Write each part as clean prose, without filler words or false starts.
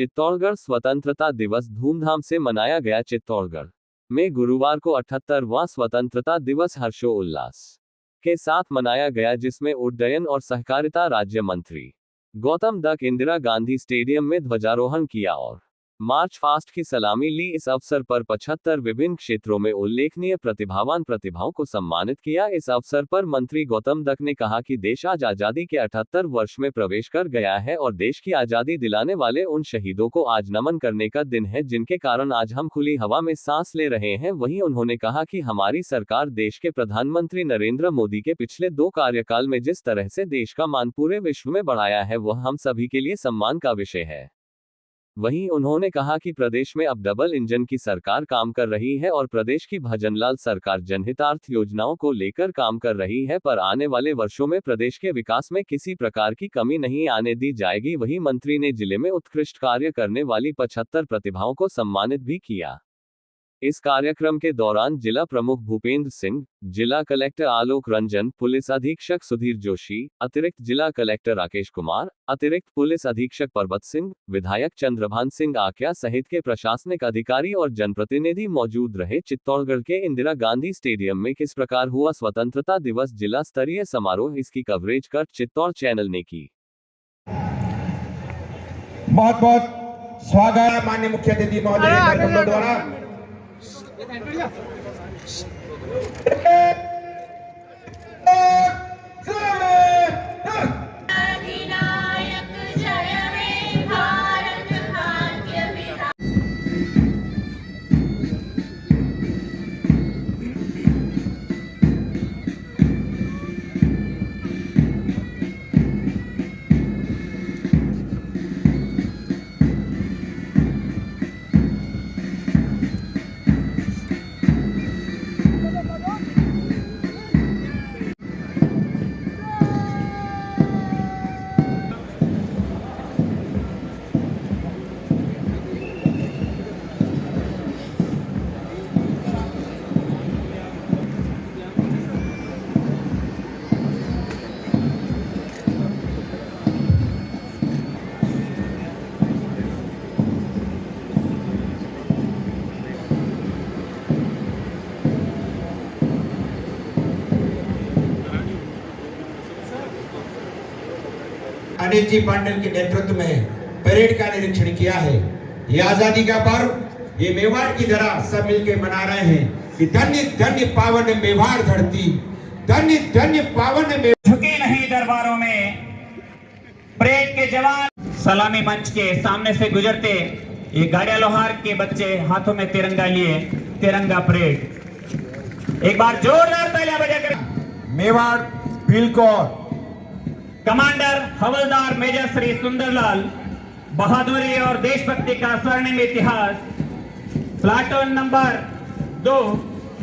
चित्तौड़गढ़ स्वतंत्रता दिवस धूमधाम से मनाया गया। चित्तौड़गढ़ में गुरुवार को 78वां स्वतंत्रता दिवस हर्षोल्लास के साथ मनाया गया, जिसमें उड्डयन और सहकारिता राज्य मंत्री गौतम दक इंदिरा गांधी स्टेडियम में ध्वजारोहण किया और मार्च पास्ट की सलामी ली। इस अवसर पर 75 विभिन्न क्षेत्रों में उल्लेखनीय प्रतिभावान प्रतिभाओं को सम्मानित किया। इस अवसर पर मंत्री गौतम दक ने कहा कि देश आज आजादी के 78 वर्ष में प्रवेश कर गया है और देश की आजादी दिलाने वाले उन शहीदों को आज नमन करने का दिन है, जिनके कारण आज हम खुली हवा में सांस ले रहे हैं। वहीं उन्होंने कहा कि हमारी सरकार देश के प्रधानमंत्री नरेंद्र मोदी के पिछले 2 कार्यकाल में जिस तरह से देश का मान पूरे विश्व में बढ़ाया है, वह हम सभी के लिए सम्मान का विषय है। वहीं उन्होंने कहा कि प्रदेश में अब डबल इंजन की सरकार काम कर रही है और प्रदेश की भजनलाल सरकार जनहितार्थ योजनाओं को लेकर काम कर रही है, पर आने वाले वर्षों में प्रदेश के विकास में किसी प्रकार की कमी नहीं आने दी जाएगी। वहीं मंत्री ने जिले में उत्कृष्ट कार्य करने वाली 75 प्रतिभाओं को सम्मानित भी किया। इस कार्यक्रम के दौरान जिला प्रमुख भूपेंद्र सिंह, जिला कलेक्टर आलोक रंजन, पुलिस अधीक्षक सुधीर जोशी, अतिरिक्त जिला कलेक्टर राकेश कुमार, अतिरिक्त पुलिस अधीक्षक परबत सिंह, विधायक चंद्रभान सिंह आक्या सहित के प्रशासनिक अधिकारी और जनप्रतिनिधि मौजूद रहे। चित्तौड़गढ़ के इंदिरा गांधी स्टेडियम में किस प्रकार हुआ स्वतंत्रता दिवस जिला स्तरीय समारोह, इसकी कवरेज कर चित्तौड़ चैनल ने की। बहुत बहुत स्वागत माननीय मुख्य अतिथि महोदय द्वारा। अनिल जी पांडल के नेतृत्व में परेड का निरीक्षण किया है। ये आजादी का पर्व ये मेवाड़ की धरा सब मिलकर मना रहे हैं कि धन्य धन्य पावन मेवाड़ धरती, धन्य धन्य पावन में झुके नहीं दरबारों में। परेड के जवान सलामी मंच के सामने से गुजरते ये गाड़िया लोहार के बच्चे हाथों में तिरंगा लिए तिरंगा परेड। एक बार जोरदार तालियां बजाकर मेवाड़ बिलकोर कमांडर हवलदार मेजर श्री सुंदरलाल, बहादुरी और देशभक्ति का स्वर्णिम इतिहास। प्लाटून नंबर 2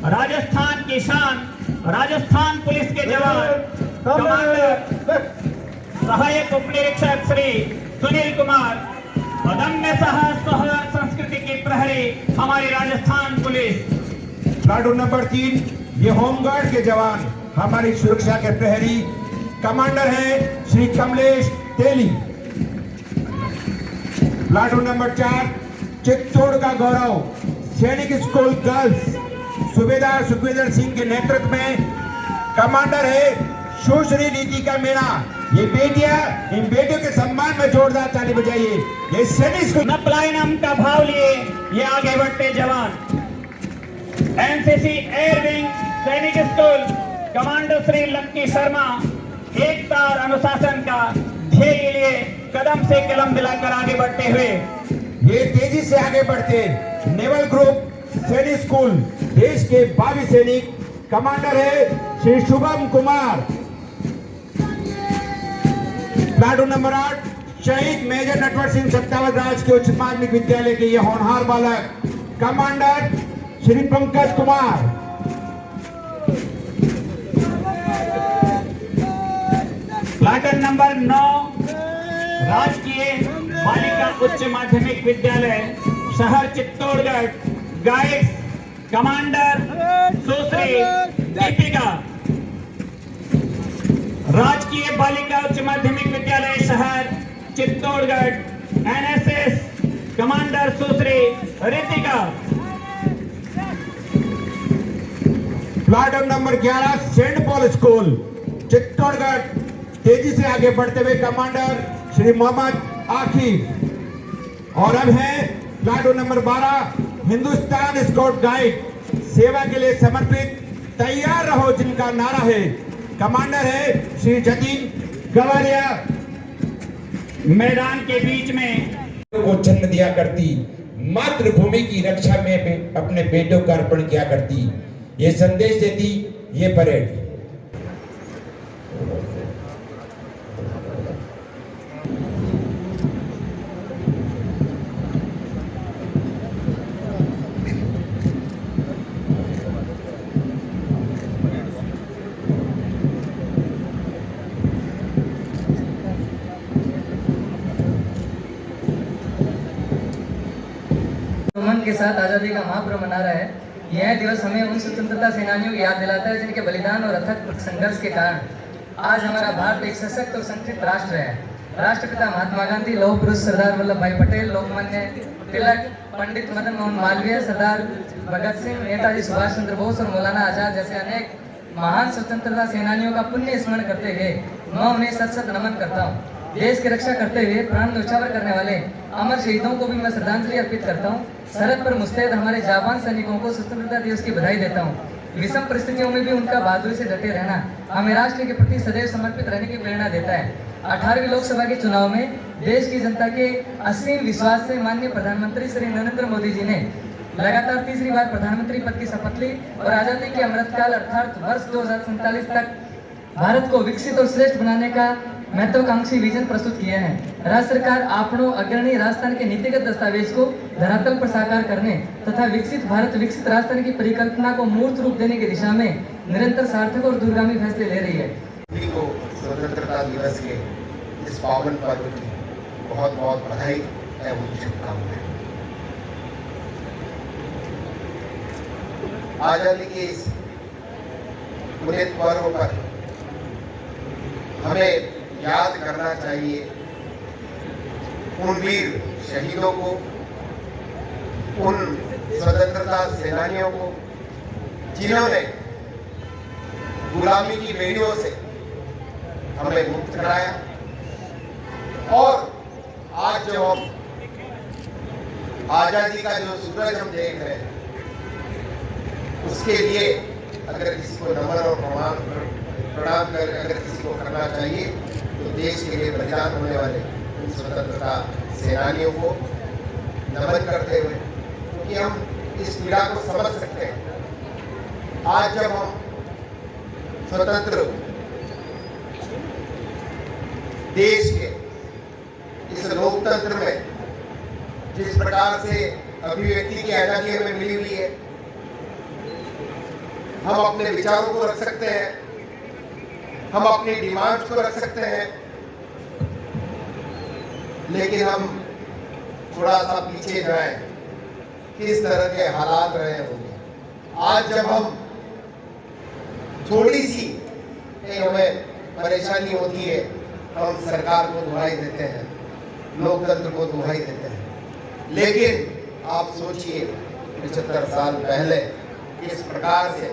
राजस्थान की शान, राजस्थान पुलिस के जवान कमांडर सहायक उप निरीक्षक श्री सुनील कुमार, अदम्य साहस संस्कृति की प्रहरी हमारी राजस्थान पुलिस। प्लाटून नंबर 3 ये होमगार्ड के जवान हमारी सुरक्षा के प्रहरी, कमांडर है श्री कमलेश तेली। प्लाटून नंबर 4 चित्तौड़ का गौरव सैनिक स्कूल गर्ल्स सूबेदार सुखविंदर सिंह के नेतृत्व में, कमांडर है सुश्री नीतिका मीणा। ये बेटियां, इन बेटियों के सम्मान में जोरदार ताली बजाइए। ये सैनिक स्कूल प्लाइनम का भाव लिए ये आगे बढ़ते जवान। एनसीसी एयर विंग सैनिक स्कूल कमांडर श्री लक्की शर्मा एकता और अनुशासन का ध्येय लिए कदम से कलम मिलाकर आगे बढ़ते हुए ये तेजी से आगे बढ़ते नेवल ग्रुप सैनिक स्कूल देश के भावी सैनिक, कमांडर है श्री शुभम कुमार। प्लाटून नंबर 8 शहीद मेजर नटवर सिंह सत्तावत राज के उच्च माध्यमिक विद्यालय के ये होनहार बालक, commander Shri Pankaj Kumar. Platoon number 9 राजकीय बालिका उच्च माध्यमिक विद्यालय शहर चित्तौड़गढ़, गाइड्स कमांडर सुश्री दीपिका। राजकीय बालिका उच्च माध्यमिक विद्यालय शहर Chittorgarh NSS commander Sushri Ritika. Platoon number 11 Saint Paul school Chittorgarh तेजी से आगे बढ़ते हुए कमांडर श्री मोहम्मद आकिब। और अब है platoon number 12 Hindustan scout guide सेवा के लिए समर्पित तैयार रहो जिनका नारा है। कमांडर है श्री जतीन गवालिया। मैदान के बीच में को जन्म दिया करती, मातृभूमि की रक्षा में अपने बेटों का अर्पण किया करती, ये संदेश देती ये परेड। उमंग के साथ आजादी का महापर्व मना रहा है। यह दिवस हमें उन स्वतंत्रता सेनानियों की याद दिलाता है जिनके बलिदान और अथक संघर्ष के कारण आज हमारा भारत एक सशक्त और संगठित राष्ट्र है। राष्ट्रपिता महात्मा गांधी, लौह पुरुष सरदार वल्लभ भाई पटेल, लोकमान्य तिलक, पंडित मदन मोहन मालवीय, सरदार भगत सिंह, नेताजी सुभाष चंद्र बोस और मौलाना आजाद जैसे अनेक महान स्वतंत्रता सेनानियों का पुण्य स्मरण करते हुए मैं उन्हें सत सत नमन करता हूँ। देश की रक्षा करते हुए प्राण न्यौछावर करने वाले अमर शहीदों को भी मैं श्रद्धांजलि अर्पित करता हूँ। सरहद पर मुस्तैद हमारे जाबान सैनिकों को स्वतंत्रता दिवस की बधाई देता हूँ। विषम परिस्थितियों में भी उनका बहादुरी से डटे रहना हमें राष्ट्र के प्रति सदैव समर्पित रहने की प्रेरणा देता है। 18वीं लोकसभा के चुनाव में देश की जनता के असीम विश्वास से माननीय प्रधानमंत्री श्री नरेंद्र मोदी जी ने लगातार तीसरी बार प्रधानमंत्री पद की शपथ ली और आजादी के अमृतकाल अर्थात वर्ष 2047 तक भारत को विकसित और श्रेष्ठ बनाने का महत्वाकांक्षी विजन प्रस्तुत किया है। राज्य सरकार आपनों अग्रणी राजस्थान के नीतिगत दस्तावेज को धरातल पर साकार करने तथा विकसित भारत विकसित राजस्थान की परिकल्पना को मूर्त रूप देने की दिशा में निरंतर सार्थक और दूरगामी फैसले ले रही है। सभी को स्वतंत्रता दिवस के इस पावन पर्व की बहुत बहुत बधाई एवं शुभकामनाएं। आजादी के इस पुनीत पर्व पर हमें याद करना चाहिए उन वीर शहीदों को, उन स्वतंत्रता सेनानियों को जिन्होंने गुलामी की बेड़ियों से हमें मुक्त कराया। और आज जो हम आजादी का जो सूरज हम देख रहे हैं उसके लिए अगर किसी को नमन और प्रणाम कर अगर किसी को करना चाहिए तो देश के लिए बलिदान होने वाले उन स्वतंत्रता सेनानियों को नमन करते हुए, क्योंकि हम इस पीड़ा को समझ सकते हैं। आज जब हम स्वतंत्र देश के इस लोकतंत्र में जिस प्रकार से अभिव्यक्ति की आजादी हमें मिली हुई है, हम अपने विचारों को रख सकते हैं, हम अपनी डिमांड्स को रख सकते हैं, लेकिन हम थोड़ा सा पीछे जाएं, किस तरह के हालात रहे होंगे। आज जब हम थोड़ी सी हमें परेशानी होती है तो हम सरकार को दुहाई देते हैं, लोकतंत्र को दुहाई देते हैं। लेकिन आप सोचिए 75 साल पहले किस प्रकार से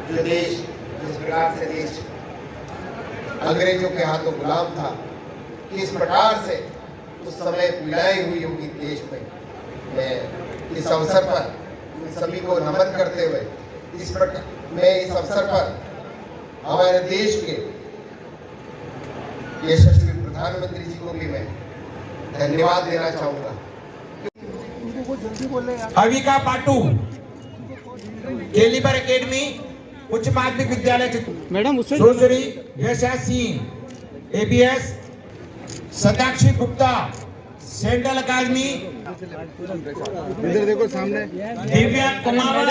जो देश, जिस प्रकार से देश अंग्रेजों के हाथों गुलाम था, किस प्रकार से उस समय पीड़ाएं हुई होगी देश में। मैं इस अवसर पर सभी को नमन करते हुए इस अवसर पर हमारे देश के यशस्वी प्रधानमंत्री जी को भी मैं धन्यवाद देना चाहूंगा। अविका पाटू, केलीबर एकेडमी उच्च माध्यमिक विद्यालय मैडम उससे सुश्री यशा सिंह, एबीएस सदाक्षी गुप्ता, सेंट्रल अकादमी, इधर देखो सामने, दिव्या कुमावत,